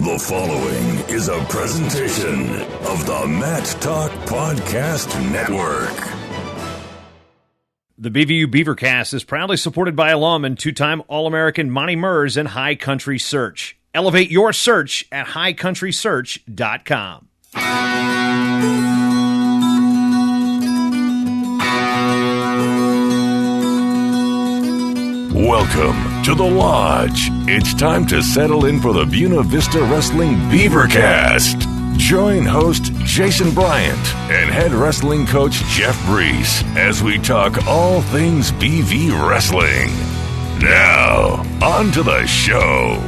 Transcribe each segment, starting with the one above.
The following is a presentation of the Mat Talk Podcast Network. The BVU Beavercast is proudly supported by alum and two-time All-American Monty Mers and High Country Search. Elevate your search at highcountrysearch.com. Welcome to the Lodge. It's time to settle in for the Buena Vista Wrestling Beavercast. Join host Jason Bryant and head wrestling coach Jeff Preiss as we talk all things BV wrestling. Now, on to the show.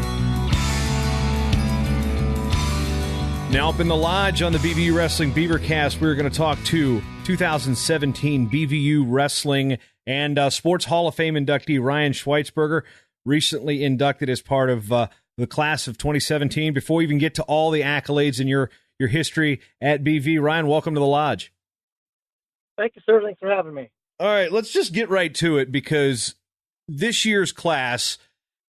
Now up in the Lodge on the BVU Wrestling Beavercast, we're going to talk to 2017 BVU Wrestling and Sports Hall of Fame inductee Ryan Schweitzberger, recently inducted as part of the class of 2017. Before we even get to all the accolades in your history at BV, Ryan, welcome to the Lodge. Thank you, sir. Thanks for having me. All right, let's just get right to it because this year's class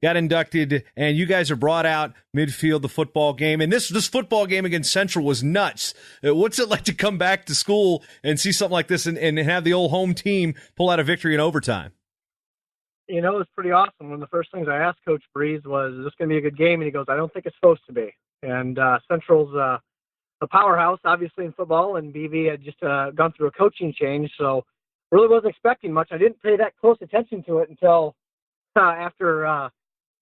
got inducted, and you guys are brought out midfield the football game. And this football game against Central was nuts. What's it like to come back to school and see something like this and have the old home team pull out a victory in overtime? You know, it's pretty awesome. One of the first things I asked Coach Preiss was, is this going to be a good game? And he goes, I don't think it's supposed to be. And Central's a powerhouse, obviously, in football, and BV had just gone through a coaching change, so really wasn't expecting much. I didn't pay that close attention to it until after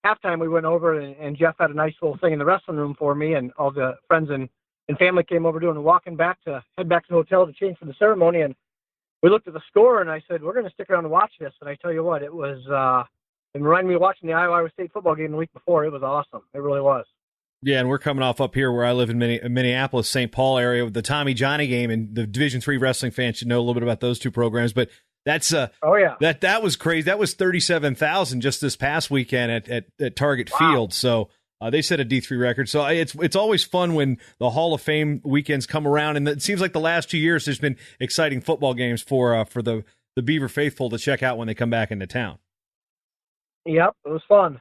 halftime. We went over and Jeff had a nice little thing in the wrestling room for me, and all the friends and family came over doing a walking back to head back to the hotel to change for the ceremony. And we looked at the score and I said, we're going to stick around and watch this. And I tell you what, it was, it reminded me of watching the Iowa State football game the week before. It was awesome. It really was. Yeah. And we're coming off up here where I live in Minneapolis, St. Paul area with the Tommy Johnny game, and the Division III wrestling fans should know a little bit about those two programs, but that's oh yeah, that was crazy. That was 37,000 just this past weekend at Target Field. So they set a D3 record. So it's always fun when the Hall of Fame weekends come around, and it seems like the last 2 years there's been exciting football games for the Beaver faithful to check out when they come back into town. Yep, it was fun.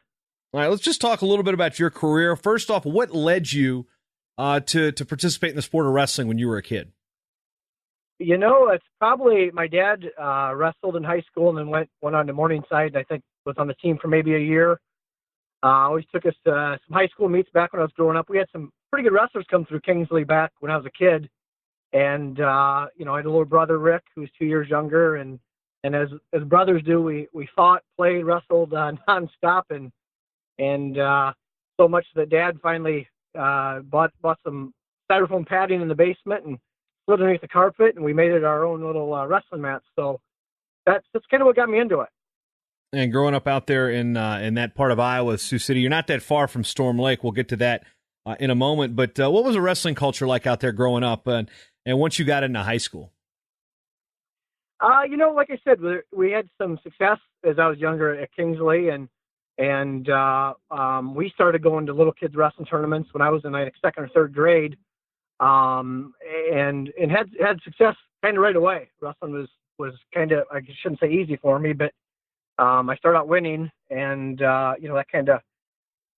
All right, let's just talk a little bit about your career. First off, what led you to participate in the sport of wrestling when you were a kid? You know, it's probably my dad wrestled in high school and then went on to Morningside, and I think was on the team for maybe a year. Always took us to some high school meets back when I was growing up. We had some pretty good wrestlers come through Kingsley back when I was a kid. And, you know, I had a little brother, Rick, who's 2 years younger. And as brothers do, we fought, played, wrestled nonstop. And so much that Dad finally bought some styrofoam padding in the basement and slid underneath the carpet, and we made it our own little wrestling mat. So that's kind of what got me into it. And growing up out there in that part of Iowa, Sioux City, you're not that far from Storm Lake. We'll get to that in a moment. But what was the wrestling culture like out there growing up, and once you got into high school? You know, like I said, we had some success as I was younger at Kingsley, and we started going to little kids wrestling tournaments when I was in like second or third grade. And had success kind of right away. Wrestling was kind of, I shouldn't say easy for me, but I started out winning, and you know, that kind of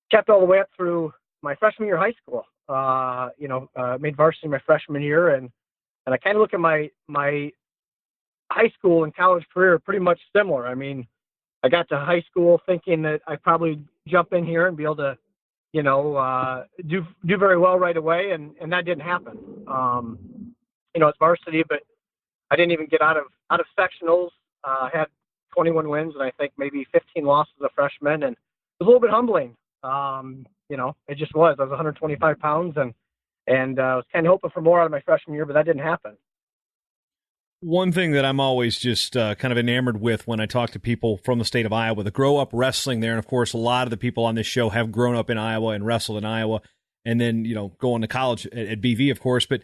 kept all the way up through my freshman year of high school. You know, made varsity my freshman year, and I kind of look at my high school and college career pretty much similar. I mean, I got to high school thinking that I'd probably jump in here and be able to, you know, do very well right away, and that didn't happen. You know, it's varsity, but I didn't even get out of sectionals. I had 21 wins and I think maybe 15 losses as a freshman, and it was a little bit humbling. You know, it just was. I was 125 pounds, and I was kind of hoping for more out of my freshman year, but that didn't happen. One thing that I'm always just kind of enamored with when I talk to people from the state of Iowa that grow up wrestling there, and of course a lot of the people on this show have grown up in Iowa and wrestled in Iowa, and then, you know, going to college at BV, of course. But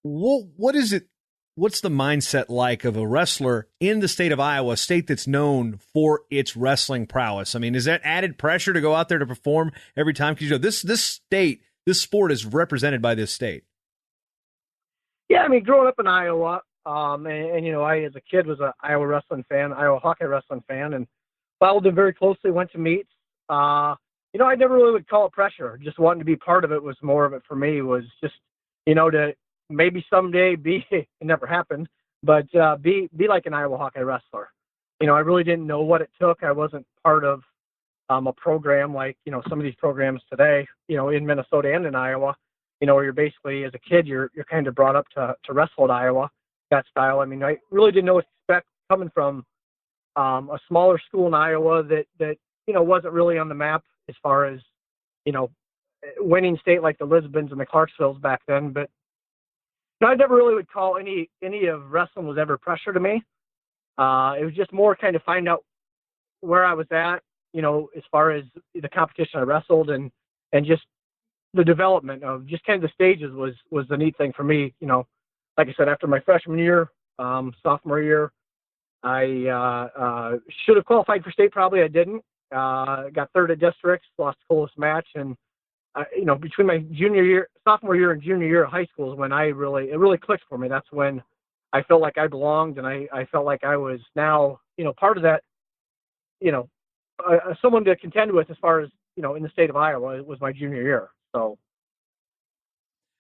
what is it? What's the mindset like of a wrestler in the state of Iowa, a state that's known for its wrestling prowess? I mean, is that added pressure to go out there to perform every time? Because, you know, this state, this sport is represented by this state. Yeah, I mean, growing up in Iowa, and you know, I as a kid was an Iowa wrestling fan, Iowa Hawkeye wrestling fan, and followed them very closely. Went to meets. I never really would call it pressure. Just wanting to be part of it was more of it for me, was just, to maybe someday be, it never happened, but be like an Iowa Hawkeye wrestler. I really didn't know what it took. I wasn't part of a program like, some of these programs today, in Minnesota and in Iowa, where you're basically, as a kid, you're kind of brought up to wrestle at Iowa, that style. I mean, I really didn't know what to expect coming from a smaller school in Iowa that wasn't really on the map as far as, winning state like the Lisbons and the Clarksvilles back then. But I never really would call any of wrestling was ever pressure to me. It was just more kind of find out where I was at, as far as the competition I wrestled and just the development of just kind of the stages was the neat thing for me. Like I said, after my freshman year, sophomore year, I should have qualified for state. Probably I didn't. Got third at districts, lost the closest match. And, between my sophomore year and junior year of high school is when it really clicked for me. That's when I felt like I belonged, and I felt like I was now, part of that, someone to contend with as far as, in the state of Iowa. It was my junior year. So.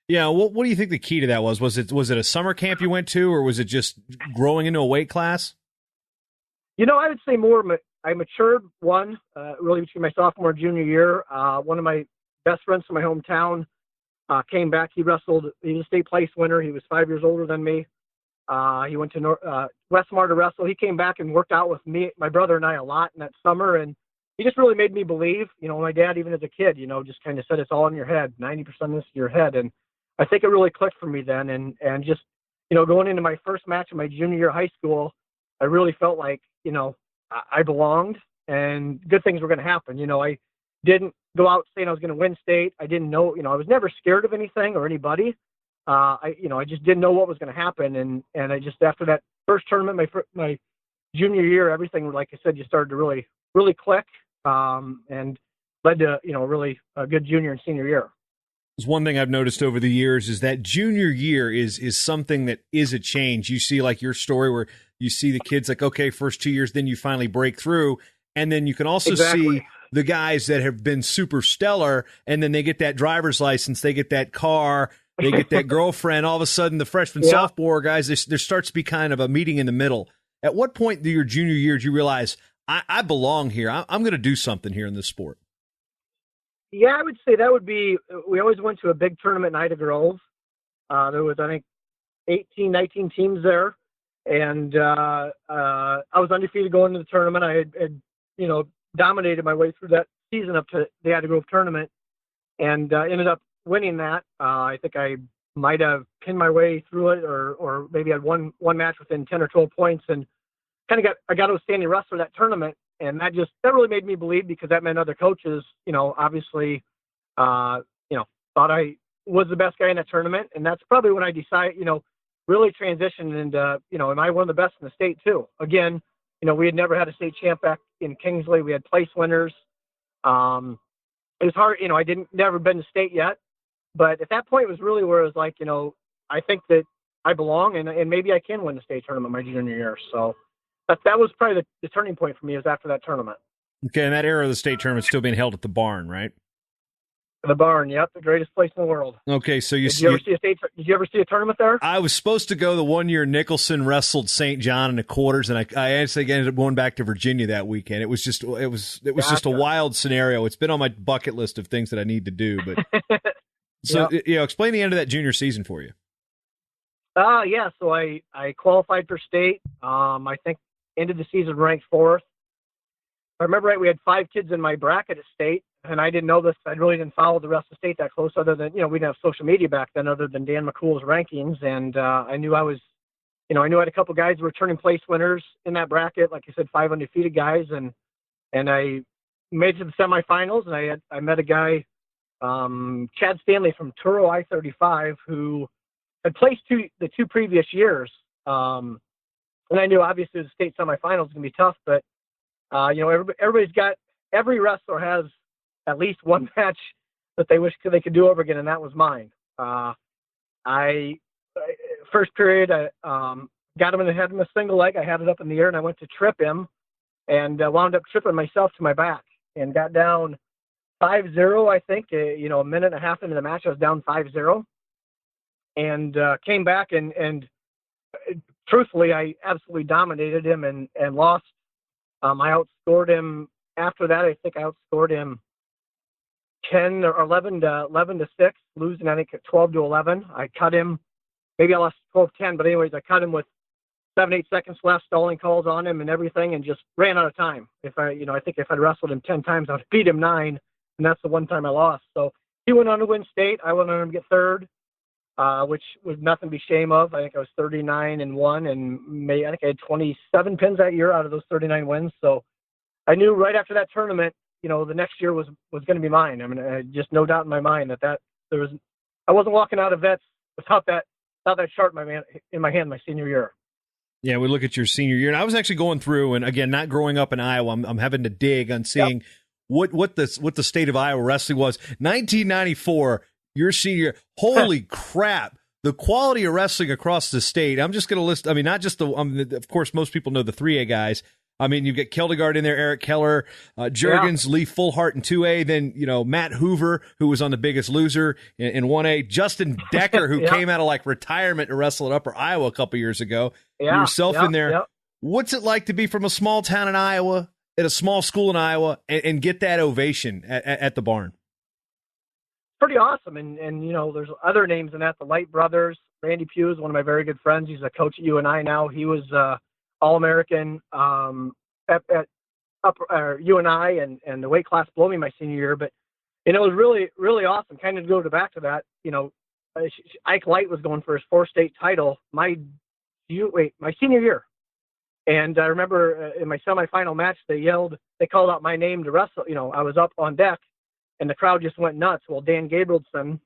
Yeah. What do you think the key to that was? Was it a summer camp you went to, or was it just growing into a weight class? I would say more, I matured really between my sophomore and junior year. One of my best friends from my hometown came back. He was a state place winner. He was 5 years older than me. He went to Westmar to wrestle. He came back and worked out with me, my brother and I, a lot in that summer. And he just really made me believe, my dad, even as a kid, just kind of said, it's all in your head. 90% of this is your head. And I think it really clicked for me then. And just, going into my first match in my junior year of high school, I really felt like, I belonged and good things were going to happen. I didn't go out saying I was going to win state. I didn't know, I was never scared of anything or anybody. I just didn't know what was going to happen. And I just, after that first tournament, my junior year, everything, like I said, just started to really, really click, and led to, really a good junior and senior year. One thing I've noticed over the years is that junior year is something that is a change. You see, like your story where you see the kids like, okay, first 2 years, then you finally break through. And then you can also see the guys that have been super stellar, and then they get that driver's license, they get that car, they get that girlfriend. All of a sudden, the freshman, sophomore guys, there starts to be kind of a meeting in the middle. At what point in your junior year did you realize, I belong here? I'm going to do something here in this sport? Yeah, I would say that would be, we always went to a big tournament in Ida Grove. There was, I think, 18, 19 teams there. And I was undefeated going into the tournament. I had dominated my way through that season up to the Ida Grove tournament, and ended up winning that. I think I might have pinned my way through it, or maybe had one match within 10 or 12 points, and I got a standing wrestler that tournament. And that really made me believe, because that meant other coaches, obviously, thought I was the best guy in that tournament. And that's probably when I decided, really transitioned into, am I one of the best in the state too? Again, we had never had a state champ back in Kingsley. We had place winners. It was hard, I never been to state yet, but at that point it was really where it was like, I think that I belong, and maybe I can win the state tournament my junior year. So that was probably the turning point for me, was after that tournament. Okay, and that era of the state tournament still being held at the Barn, right? The Barn, yep, the greatest place in the world. Okay, so did you ever see a tournament there? I was supposed to go the one year Nicholson wrestled St. John in the quarters, and I actually ended up going back to Virginia that weekend. It was just just a wild scenario. It's been on my bucket list of things that I need to do. But so explain the end of that junior season for you. Yeah, so I qualified for state. I think ended the season ranked 4th. If I remember right, we had 5 kids in my bracket at state, and I didn't know this. I really didn't follow the rest of the state that close, other than, we didn't have social media back then, other than Dan McCool's rankings. And I knew I was, I knew I had a couple guys who were returning place winners in that bracket. Like I said, 5 undefeated guys. And I made it to the semifinals, and I met a guy, Chad Stanley from Turo I-35, who had placed the 2 previous years. And I knew obviously the state semifinals was going to be tough, but every wrestler has at least one match that they wish they could do over again, and that was mine. First period, I got him in the head in a single leg. I had it up in the air, and I went to trip him, and wound up tripping myself to my back, and got down 5-0, I think. A minute and a half into the match, I was down 5-0, and came back and truthfully, I absolutely dominated him and lost. I outscored him after that. I think I outscored him 10 or 11 to 6, losing I think 12 to 11. I cut him. Maybe I lost 12-10, but anyways, I cut him with 7-8 seconds left, stalling calls on him and everything, and just ran out of time. I think if I'd wrestled him 10 times, I'd beat him 9, and that's the one time I lost. So he went on to win state. I went on to get third, which was nothing to be ashamed of. I think I was 39-1, and I think I had 27 pins that year out of those 39 wins. So I knew right after that tournament, the next year was going to be mine. I mean, just no doubt in my mind that I wasn't walking out of vets without that chart in my hand my senior year. Yeah, we look at your senior year, and I was actually going through, and again, not growing up in Iowa, I'm having to dig on seeing what the state of Iowa wrestling was. 1994, your senior year. Holy crap! The quality of wrestling across the state. I'm just going to list. I mean, not just of course, most people know the 3A guys. I mean, you get Kildegard in there, Eric Keller, Juergens, Lee Fullhart in 2A, then, Matt Hoover, who was on The Biggest Loser in 1A, Justin Decker, who came out of retirement to wrestle at Upper Iowa a couple years ago. Yourself in there. Yeah. What's it like to be from a small town in Iowa, at a small school in Iowa, and get that ovation at the barn? Pretty awesome. And there's other names in that, the Light brothers. Randy Pugh is one of my very good friends. He's a coach at UNI now. He was All-American at UNI and the weight class below me my senior year. But, it was really, really awesome. Kind of to go back to that, Ike Light was going for his 4-state title my senior year. And I remember in my semifinal match, they called out my name to wrestle. I was up on deck and the crowd just went nuts. Well, Dan Gabrielson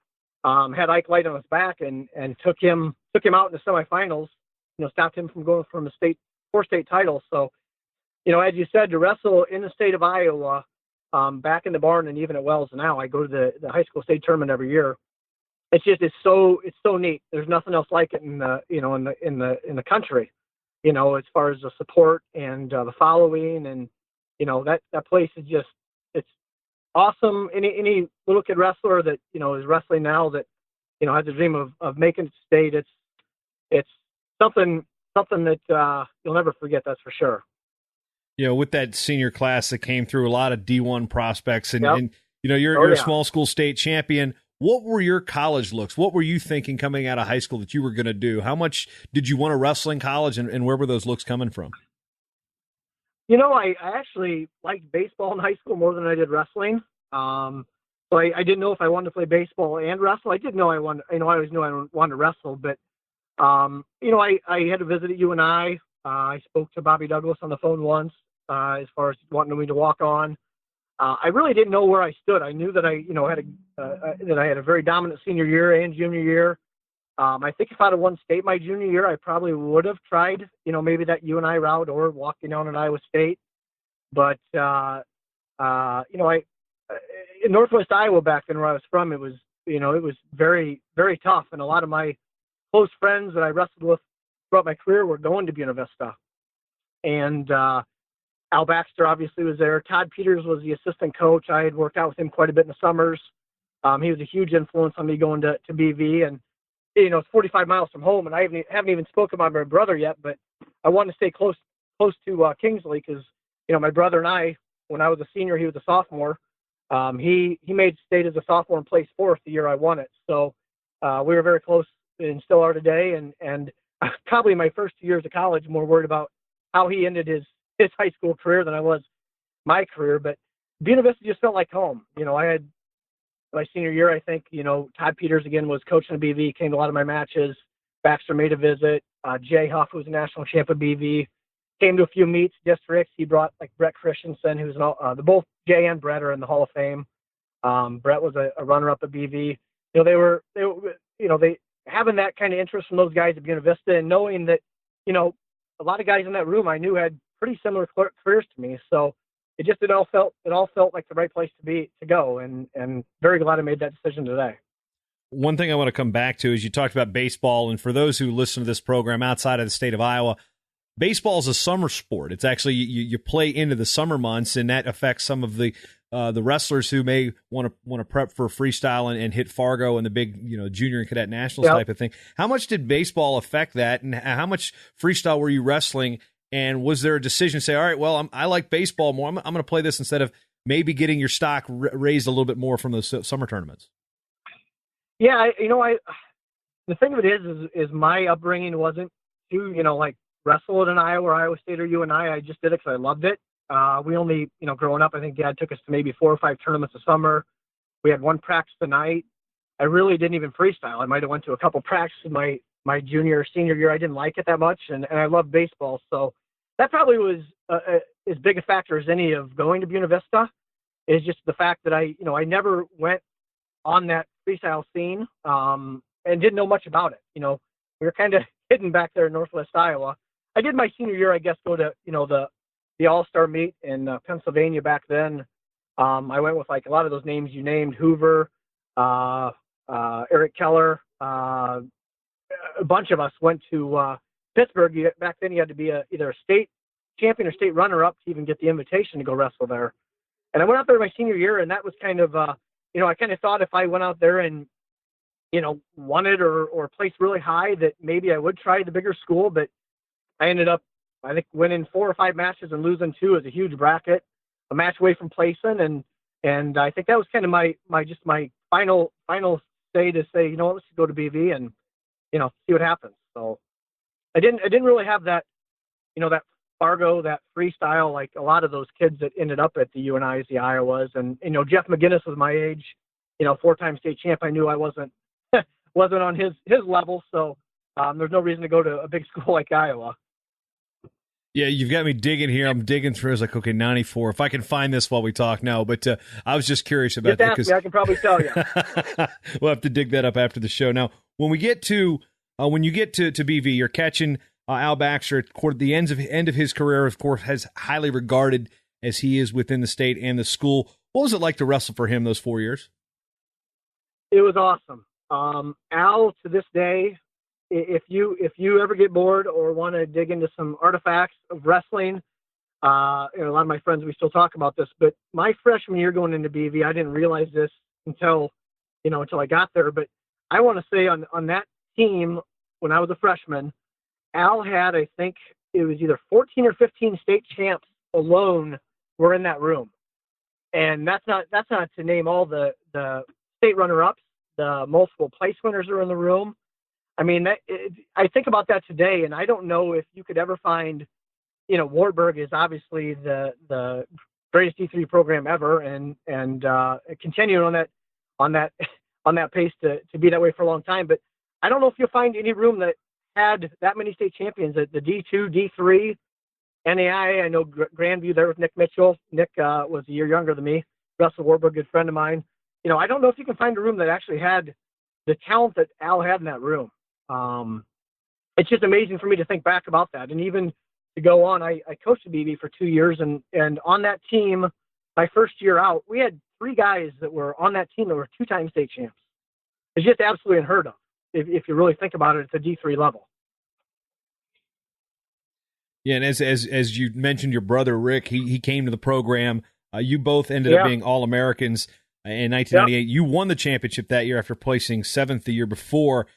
had Ike Light on his back and took him out in the semifinals, stopped him from going from a 4-state title. So, as you said, to wrestle in the state of Iowa, back in the barn and even at Wells now, I go to the high school state tournament every year. It's so neat. There's nothing else like it in the country, as far as the support and the following, and that place is just, it's awesome. Any little kid wrestler that is wrestling now that has a dream of making it state, it's something that you'll never forget, that's for sure. With that senior class that came through, a lot of D1 prospects, and you're a small school state champion. What were your college looks? What were you thinking coming out of high school that you were going to do? How much did you want to wrestle in college, and where were those looks coming from? I actually liked baseball in high school more than I did wrestling. So I didn't know if I wanted to play baseball and wrestle. I did know I always knew I wanted to wrestle, but I had to visit at UNI. I spoke to Bobby Douglas on the phone once, as far as wanting me to walk on. I really didn't know where I stood. I knew that I had a very dominant senior year and junior year. I think if I'd have won state my junior year, I probably would have tried, maybe that UNI route or walking down at Iowa State. But, in Northwest Iowa back then where I was from, it was very, very tough. And a lot of my close friends that I wrestled with throughout my career were going to Buena Vista. And Al Baxter obviously was there. Todd Peters was the assistant coach. I had worked out with him quite a bit in the summers. He was a huge influence on me going to BV. And, it's 45 miles from home, and I haven't even spoken to my brother yet, but I wanted to stay close to Kingsley because, my brother and I, when I was a senior, he was a sophomore. He made state as a sophomore and placed 4th the year I won it. So we were very close and still are today. And probably my first 2 years of college, more worried about how he ended his high school career than I was my career. But Buena Vista just felt like home. I had my senior year, I think, Todd Peters again was coaching the BV, came to a lot of my matches. Baxter made a visit. Jay Huff, who was a national champ of BV, came to a few meets, districts. He brought Brett Christensen, who's both Jay and Brett are in the Hall of Fame. Brett was a runner-up at BV. They having that kind of interest from those guys at Buena Vista, and knowing that, a lot of guys in that room I knew had pretty similar careers to me. So it all felt like the right place to go, and very glad I made that decision today. One thing I want to come back to is you talked about baseball, and for those who listen to this program outside of the state of Iowa, baseball is a summer sport. It's actually you play into the summer months, and that affects some of the the wrestlers who may want to prep for freestyle and hit Fargo and the big, junior and cadet nationals type of thing. How much did baseball affect that, and how much freestyle were you wrestling? And was there a decision to say, all right, well, I like baseball more. I'm going to play this instead of maybe getting your stock raised a little bit more from those summer tournaments? Yeah, the thing of it is my upbringing wasn't to, like wrestle at an Iowa or Iowa State or UNI. I just did it because I loved it. We only, growing up, I think Dad took us to maybe 4 or 5 tournaments a summer. We had one practice a night. I really didn't even freestyle. I might have went to a couple practices my junior or senior year. I didn't like it that much, and I loved baseball. So that probably was as big a factor as any of going to Buena Vista, is just the fact that I never went on that freestyle scene and didn't know much about it. We were kind of hidden back there in Northwest Iowa. I did my senior year, I guess, go to, the All-Star meet in Pennsylvania back then. I went with like a lot of those names you named, Hoover, Eric Keller. A bunch of us went to Pittsburgh. Back then you had to be either a state champion or state runner-up to even get the invitation to go wrestle there. And I went out there my senior year, and that was kind of, I kind of thought if I went out there and, won it or placed really high, that maybe I would try the bigger school. But I ended up, I think, winning 4 or 5 matches and losing 2 as a huge bracket, a match away from placing. And I think that was kind of my final say to say, let's go to BV and, see what happens. So I didn't really have that, that Fargo, that freestyle, like a lot of those kids that ended up at the UNIs, the Iowas. And, Jeff McGinnis was my age, 4-time state champ. I knew I wasn't on his level. So there's no reason to go to a big school like Iowa. Yeah, you've got me digging here. I'm digging through. I was like, okay, 94. If I can find this while we talk now. But I was just curious about that. Just ask me. I can probably tell you. We'll have to dig that up after the show. Now, when you get to BV, you're catching Al Baxter toward the end of his career, of course, as highly regarded as he is within the state and the school. What was it like to wrestle for him those 4 years? It was awesome. Al, to this day, if you ever get bored or want to dig into some artifacts of wrestling, a lot of my friends, we still talk about this, but my freshman year going into BV, I didn't realize this until I got there. But I want to say on that team, when I was a freshman, Al had, I think it was either 14 or 15 state champs alone were in that room. And that's not to name all the state runner-ups, the multiple place winners are in the room. I mean, I think about that today, and I don't know if you could ever find, Wartburg is obviously the greatest D3 program ever, and continuing on that pace to be that way for a long time. But I don't know if you'll find any room that had that many state champions at the D2, D3, NAIA. I know Grandview there with Nick Mitchell. Nick was a year younger than me. Russell Warburg, good friend of mine. I don't know if you can find a room that actually had the talent that Al had in that room. It's just amazing for me to think back about that. And even to go on, I coached at BV for 2 years, and on that team, my first year out, we had 3 guys that were on that team that were 2-time state champs. It's just absolutely unheard of if you really think about it at the D3 level. Yeah, and as you mentioned, your brother Rick, he came to the program. You both ended up being All-Americans in 1998. Yep. You won the championship that year after placing 7th the year before.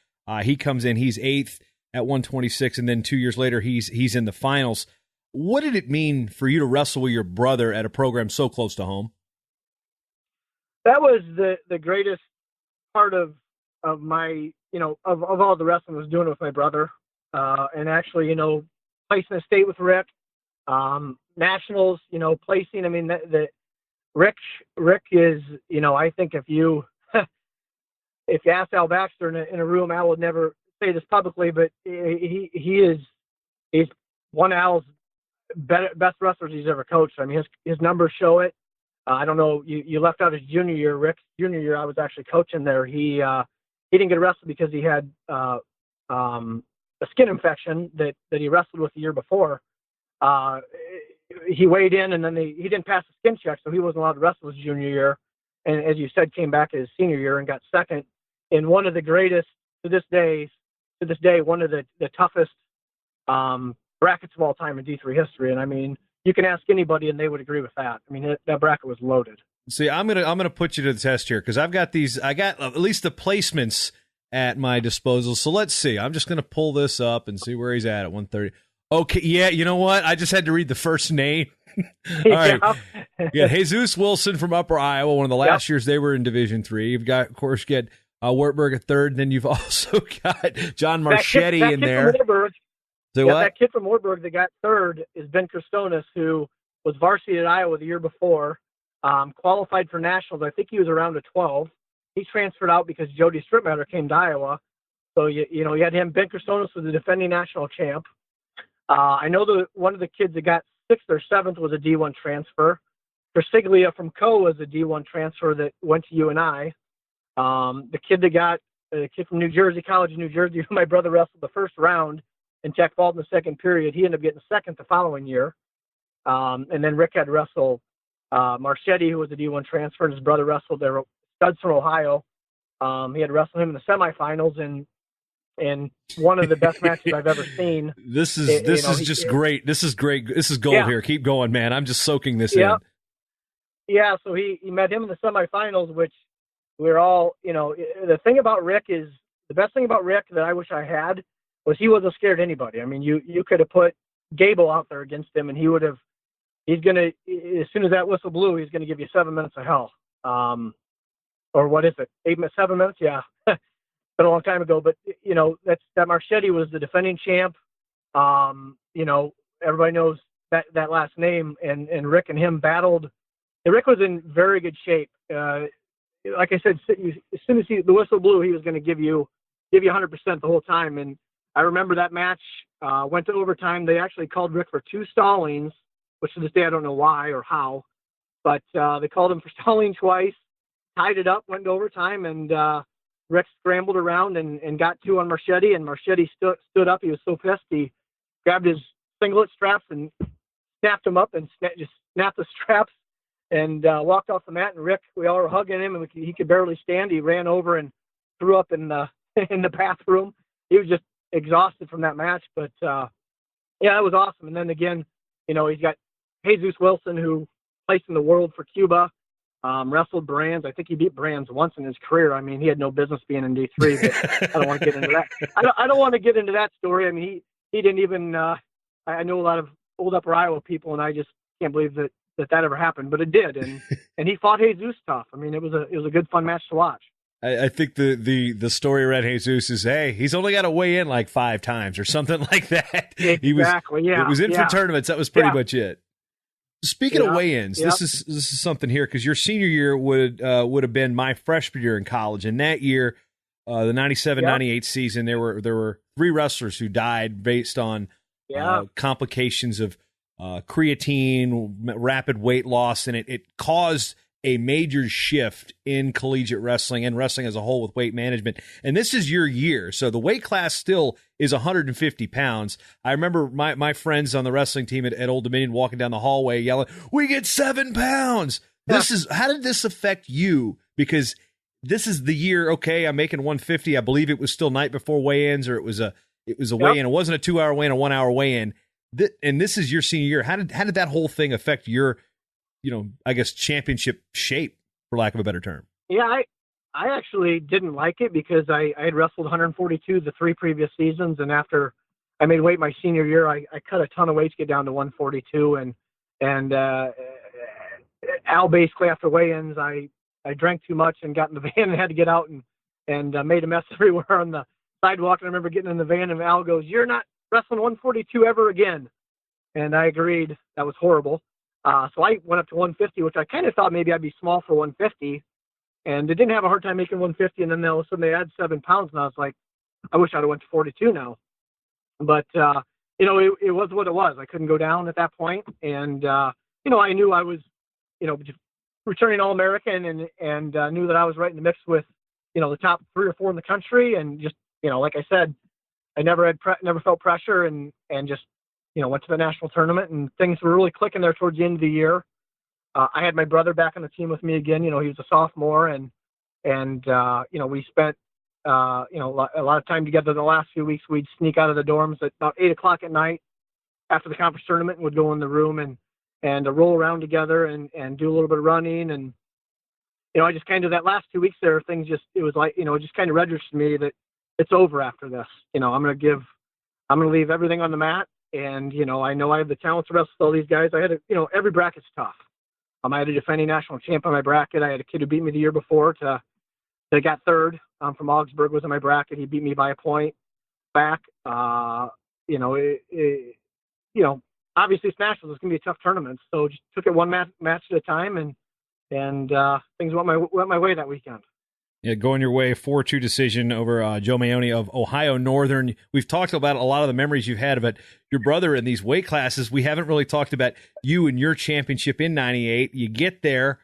He comes in, he's 8th at 126, and then 2 years later, he's in the finals. What did it mean for you to wrestle with your brother at a program so close to home? That was the greatest part of my, of all the wrestling I was doing with my brother. And actually, placing a state with Rick, nationals, placing. I mean, Rick is, I think if you ask Al Baxter in a room, Al would never say this publicly, but he's one of Al's best wrestlers he's ever coached. I mean, his numbers show it. I don't know, you left out his junior year. Rick's junior year, I was actually coaching there. He didn't get arrested because he had a skin infection that he wrestled with the year before. He weighed in, and then he didn't pass the skin check, so he wasn't allowed to wrestle his junior year. And as you said, came back his senior year and got second in one of the greatest to this day, one of the toughest brackets of all time in D3 history. And I mean, you can ask anybody and they would agree with that. I mean, that bracket was loaded. See, I'm gonna put you to the test here because I got at least the placements at my disposal. So let's see. I'm just gonna pull this up and see where he's at 130. Okay, yeah, you know what? I just had to read the first name. All right. Yeah, Jesus Wilson from Upper Iowa, one of the last years they were in Division III. You've got, of course, Wartburg at third, and then you've also got John Marchetti in there. That kid from Wartburg that got third is Ben Christonis, who was varsity at Iowa the year before, qualified for nationals. I think he was around a 12. He transferred out because Jody Stripmatter came to Iowa. So, you had him. Ben Christonis was the defending national champ. I know one of the kids that got 6th or 7th was a D1 transfer. Persiglia from Co was a D1 transfer that went to UNI. The kid from New Jersey, College of New Jersey, who my brother wrestled the first round and Jack Bald in the second period, he ended up getting second the following year. And then Rick had wrestled Marchetti, who was a D1 transfer, and his brother wrestled there. Studs from Ohio. He had wrestled him in the semifinals and one of the best matches I've ever seen. This is just great. This is great. This is gold here. Keep going, man. I'm just soaking this in. Yeah, so he met him in the semifinals, which we're all, the best thing about Rick that I wish I had was he wasn't scared of anybody. I mean, you could have put Gable out there against him and as soon as that whistle blew, he's going to give you 7 minutes of hell. Or what is it? 7 minutes? Yeah. Been a long time ago, but that Marchetti was the defending champ. Everybody knows that last name, and Rick and him battled. And Rick was in very good shape. Like I said, as soon as the whistle blew, he was going to give you 100% the whole time. And I remember that match went to overtime. They actually called Rick for 2 stallings, which to this day I don't know why or how, but they called him for stalling twice, tied it up, went to overtime, and Rick scrambled around and got 2 on Marchetti, and Marchetti stood up. He was so pissed, he grabbed his singlet straps and snapped them up and just snapped the straps and walked off the mat. And Rick, we all were hugging him, and he could barely stand. He ran over and threw up in the bathroom. He was just exhausted from that match. But, it was awesome. And then again, he's got Jesus Wilson, who placed in the world for Cuba. Wrestled Brands. I think he beat Brands once in his career. I mean, he had no business being in D3, but I don't want to get into that. I don't want to get into that story. I mean, he didn't even, I know a lot of old Upper Iowa people, and I just can't believe that ever happened, but it did. And he fought Jesus tough. I mean, it was a good, fun match to watch. I think the story around Jesus is, hey, he's only got to weigh in like 5 times or something like that. Exactly. It was in for tournaments. That was pretty much it. Speaking of weigh-ins, this is something here because your senior year would have been my freshman year in college, and that year, the 97-98 season, there were 3 wrestlers who died based on complications of creatine, rapid weight loss, and it caused a major shift in collegiate wrestling and wrestling as a whole with weight management. And this is your year. So the weight class still is 150 pounds. I remember my friends on the wrestling team at Old Dominion walking down the hallway yelling, "We get 7 pounds." How did this affect you? Because this is the year, okay, I'm making 150. I believe it was still night before weigh-ins, or it was a weigh-in. It wasn't a 2-hour weigh-in, a 1-hour weigh-in. And this is your senior year. How did that whole thing affect your, I guess, championship shape, for lack of a better term? Yeah, I actually didn't like it because I had wrestled 142 the 3 previous seasons, and after I made weight my senior year, I cut a ton of weight to get down to 142, and Al basically after weigh-ins, I drank too much and got in the van and had to get out and made a mess everywhere on the sidewalk. And I remember getting in the van and Al goes, "You're not wrestling 142 ever again." And I agreed. That was horrible. So I went up to 150, which I kind of thought maybe I'd be small for 150, and I didn't have a hard time making 150. And then all of a sudden they add 7 pounds, and I was like, I wish I'd have went to 42 now. But it was what it was. I couldn't go down at that point, and I knew I was, returning All-American, and knew that I was right in the mix with, the top 3 or 4 in the country, and just, like I said, I never felt pressure, and just, went to the national tournament, and things were really clicking there towards the end of the year. I had my brother back on the team with me again. He was a sophomore, and we spent, a lot of time together the last few weeks. We'd sneak out of the dorms at about 8:00 at night after the conference tournament, and would go in the room and roll around together and do a little bit of running and I just kind of, that last 2 weeks there, things just, it was like, it just kind of registered to me that it's over after this. I'm going to leave everything on the mat. And, I know I have the talent to wrestle all these guys. I had every bracket's tough. I had a defending national champ on my bracket. I had a kid who beat me the year before that got third from Augsburg was in my bracket. He beat me by a point back. Obviously it's nationals. It's going to be a tough tournament. So just took it one match at a time, and things went my way that weekend. Yeah, going your way, 4-2 decision over Joe Maione of Ohio Northern. We've talked about a lot of the memories you've had about your brother in these weight classes. We haven't really talked about you and your championship in 98. You get there.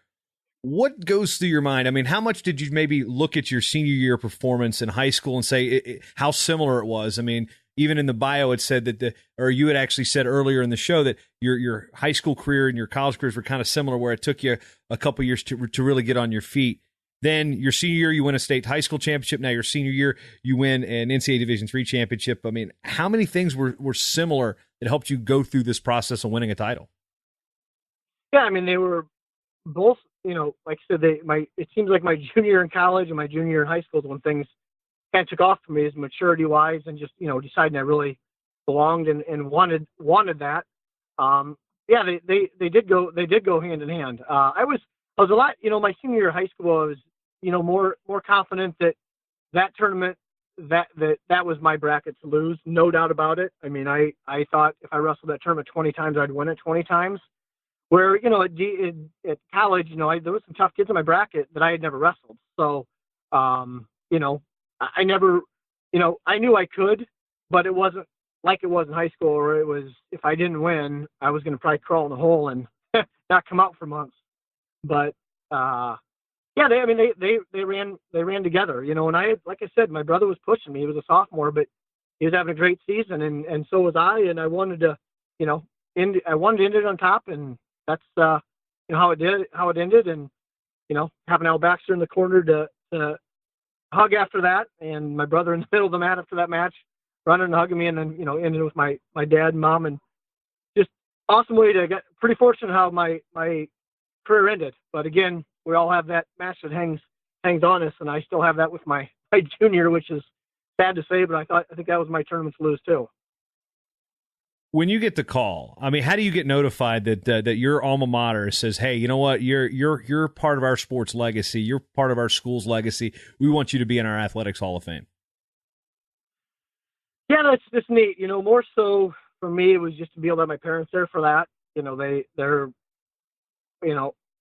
What goes through your mind? I mean, how much did you maybe look at your senior year performance in high school and say how similar it was? I mean, even in the bio, it said that you had actually said earlier in the show that your high school career and your college careers were kind of similar, where it took you a couple years to really get on your feet. Then your senior year, you win a state high school championship. Now your senior year, you win an NCAA Division III championship. I mean, how many things were similar that helped you go through this process of winning a title? Yeah, I mean, they were both, like I said, it seems like my junior year in college and my junior year in high school is when things kind of took off for me as maturity-wise, and just, deciding I really belonged and wanted that. They did go hand in hand. I was a lot, my senior year of high school, I was, more confident that tournament, that was my bracket to lose, no doubt about it. I mean, I thought if I wrestled that tournament 20 times, I'd win it 20 times. Where, at college, there was some tough kids in my bracket that I had never wrestled. So, I never, I knew I could, but it wasn't like it was in high school, where it was, if I didn't win, I was going to probably crawl in a hole and not come out for months. But, they ran together, and like I said, my brother was pushing me. He was a sophomore, but he was having a great season, and so was I. And I wanted to, end it on top, and that's, how it ended. And, having Al Baxter in the corner to hug after that, and my brother in the middle of the mat after that match, running and hugging me, and then, ended with my dad and mom, and just awesome way to get, pretty fortunate how my career ended. But again, we all have that match that hangs on us, and I still have that with my junior, which is sad to say, but I think that was my tournament to lose too. When you get the call, I mean, how do you get notified that your alma mater says, "Hey, you know what? You're part of our sports legacy. You're part of our school's legacy. We want you to be in our athletics Hall of Fame"? Yeah, that's just neat. More so for me, it was just to be able to have my parents there for that. They're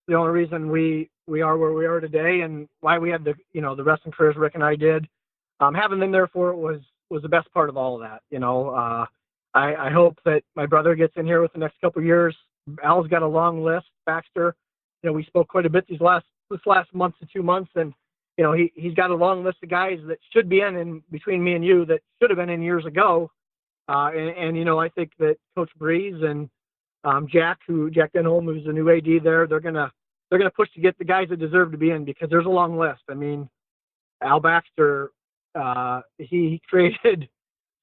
the only reason we are where we are today, and why we had the wrestling careers Rick and I did. Having them there for it was the best part of all of that. I hope that my brother gets in here with the next couple of years. Al's got a long list. Baxter, we spoke quite a bit this last month to 2 months, and he's got a long list of guys that should be in between me and you that should have been in years ago. I think that Coach Breeze and Jack Denholm, who's the new AD there, they're gonna push to get the guys that deserve to be in, because there's a long list. I mean, Al Baxter, he created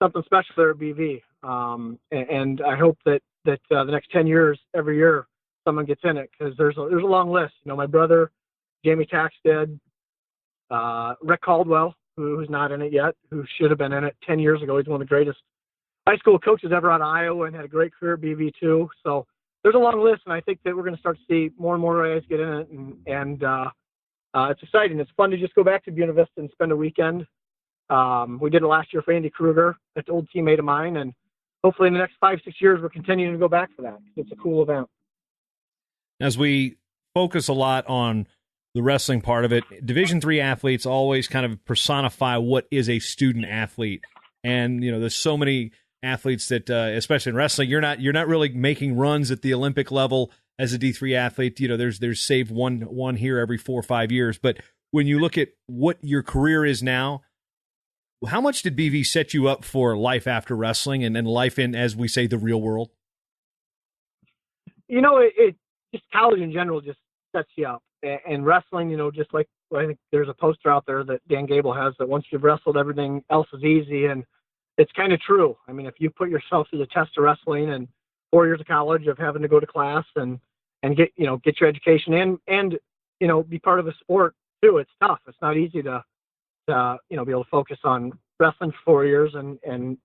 something special there at BV. And I hope that the next 10 years, every year, someone gets in it, because there's a long list. My brother, Jamie Taxted, Rick Caldwell, who's not in it yet, who should have been in it 10 years ago. He's one of the greatest high school coaches ever out of Iowa, and had a great career at BV2. So there's a long list, and I think that we're going to start to see more and more guys get in it, and it's exciting. It's fun to just go back to Buena Vista and spend a weekend. We did it last year for Andy Kruger, that's an old teammate of mine, and hopefully in the next 5-6 years, we're continuing to go back for that. It's a cool event. As we focus a lot on the wrestling part of it, Division III athletes always kind of personify what is a student athlete. And, there's so many athletes that, especially in wrestling, you're not really making runs at the Olympic level as a D3 athlete. There's saved one here every 4 or 5 years. But when you look at what your career is now, how much did BV set you up for life after wrestling and then life in, as we say, the real world? It just college in general just sets you up. And wrestling, just like, I think there's a poster out there that Dan Gable has, that once you've wrestled, everything else is easy. And it's kind of true. I mean, if you put yourself through the test of wrestling and 4 years of college of having to go to class and get your education and be part of a sport too. It's tough. It's not easy to be able to focus on wrestling for 4 years and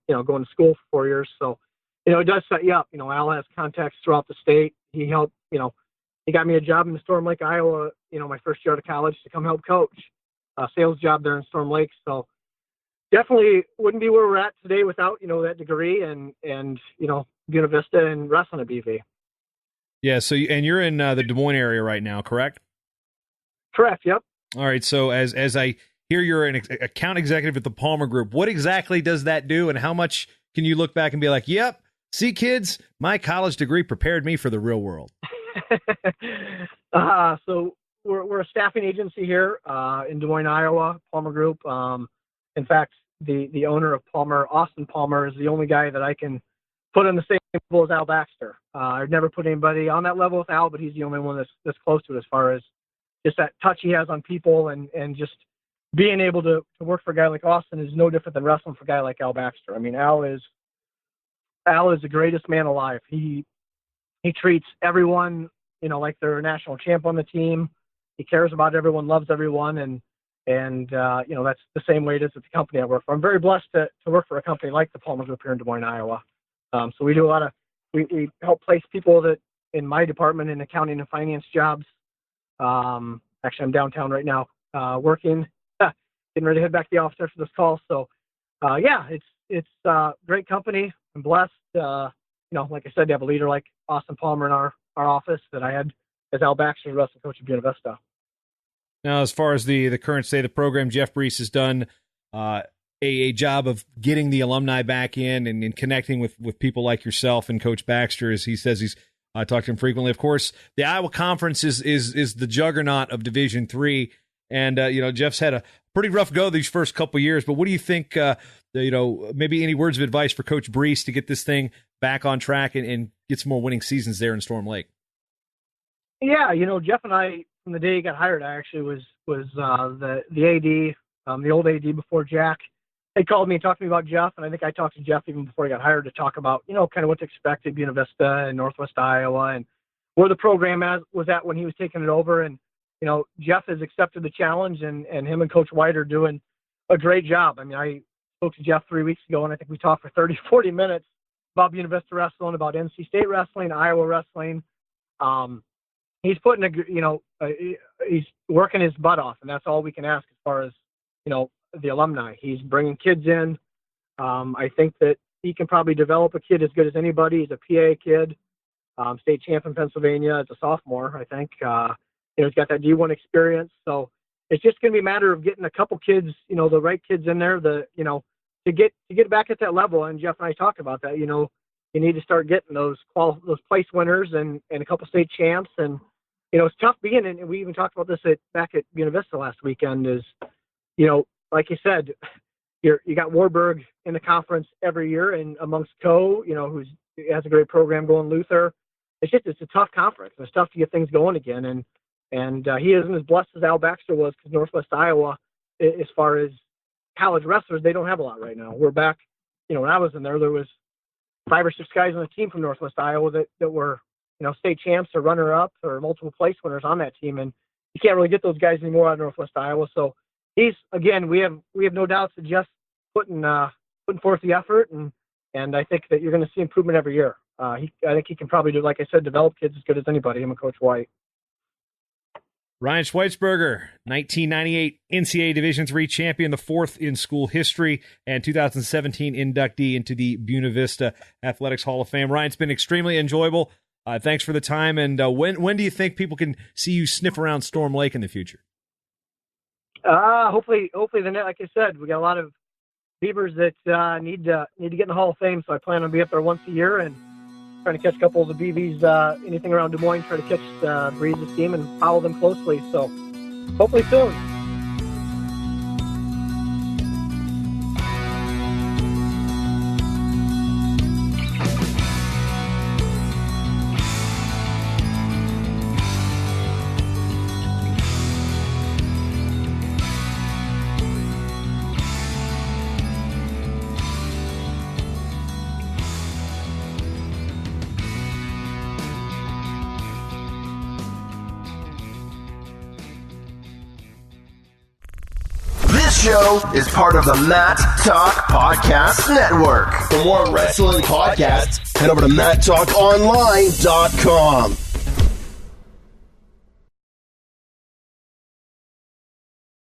going to school for 4 years. So, it does set you up. Al has contacts throughout the state. He helped, he got me a job in Storm Lake, Iowa, my first year out of college to come help coach a sales job there in Storm Lake. So definitely wouldn't be where we're at today without, that degree and Buena Vista and wrestling at BV. Yeah. So, and you're in the Des Moines area right now, correct? Correct. Yep. All right. So as I hear you're an account executive at the Palmer Group, what exactly does that do? And how much can you look back and be like, yep, see kids, my college degree prepared me for the real world? So we're a staffing agency here in Des Moines, Iowa, Palmer Group. In fact, the owner of Palmer, Austin Palmer, is the only guy that I can put on the same level as Al Baxter. I've never put anybody on that level with Al, but he's the only one that's close to it as far as just that touch he has on people and just being able to work for a guy like Austin is no different than wrestling for a guy like Al Baxter. I mean, Al is the greatest man alive. He treats everyone, like they're a national champ on the team. He cares about everyone, loves everyone, and that's the same way it is at the company I work for. I'm very blessed to work for a company like the Palmer Group here in Des Moines, Iowa. So we do a lot of we help place people that in my department in accounting and finance jobs. Actually, I'm downtown right now working, getting ready to head back to the office after this call. So it's great company. I'm blessed. Like I said, to have a leader like Austin Palmer in our office that I had as Al Baxter, the wrestling coach at Buena Vista. Now, as far as the current state of the program, Jeff Preiss has done a job of getting the alumni back in connecting with people like yourself and Coach Baxter, as he says he's talked to him frequently. Of course, the Iowa Conference is the juggernaut of Division III, and Jeff's had a pretty rough go these first couple of years. But what do you think? Maybe any words of advice for Coach Preiss to get this thing back on track and get some more winning seasons there in Storm Lake? Yeah, Jeff and I, from the day he got hired, I actually was the AD, the old AD before Jack. They called me and talked to me about Jeff, and I think I talked to Jeff even before he got hired to talk about, kind of what to expect at Buena Vista and Northwest Iowa and where the program was at when he was taking it over. And, Jeff has accepted the challenge, and him and Coach White are doing a great job. I mean, I spoke to Jeff 3 weeks ago, and I think we talked for 30, 40 minutes about Buena Vista wrestling, about NC State wrestling, Iowa wrestling. He's putting he's working his butt off, and that's all we can ask as far as, the alumni. He's bringing kids in. I think that he can probably develop a kid as good as anybody. He's a PA kid, state champ in Pennsylvania as a sophomore, I think. He's got that D1 experience. So it's just going to be a matter of getting a couple kids, the right kids in there, to get back at that level. And Jeff and I talk about that. You need to start getting those place winners and a couple state champs. And it's tough being in. And we even talked about this back at Buena Vista last weekend. Is like you said, you got Warburg in the conference every year, and amongst who has a great program going, Luther. It's a tough conference. It's tough to get things going again. And he isn't as blessed as Al Baxter was, because Northwest Iowa, as far as college wrestlers, they don't have a lot right now. We're back, when I was in there was 5 or 6 guys on the team from Northwest Iowa that were, state champs or runner-up or multiple place winners on that team. And you can't really get those guys anymore out of Northwest Iowa. So we have no doubts that Jeff's putting forth the effort, and I think that you're going to see improvement every year. I think he can probably do, like I said, develop kids as good as anybody, him and Coach White. Ryan Schweitzberger, 1998 NCAA Division III champion, the 4th in school history, and 2017 inductee into the Buena Vista Athletics Hall of Fame. Ryan, it's been extremely enjoyable. Thanks for the time. And when do you think people can see you sniff around Storm Lake in the future? Hopefully like I said, we got a lot of Beavers that need to get in the Hall of Fame. So I plan on being up there once a year and trying to catch a couple of the BVs, anything around Des Moines, try to catch Breeze's team and follow them closely. So hopefully soon. show is part of the Mat Talk Podcast Network. For more wrestling podcasts, head over to MatTalkOnline.com.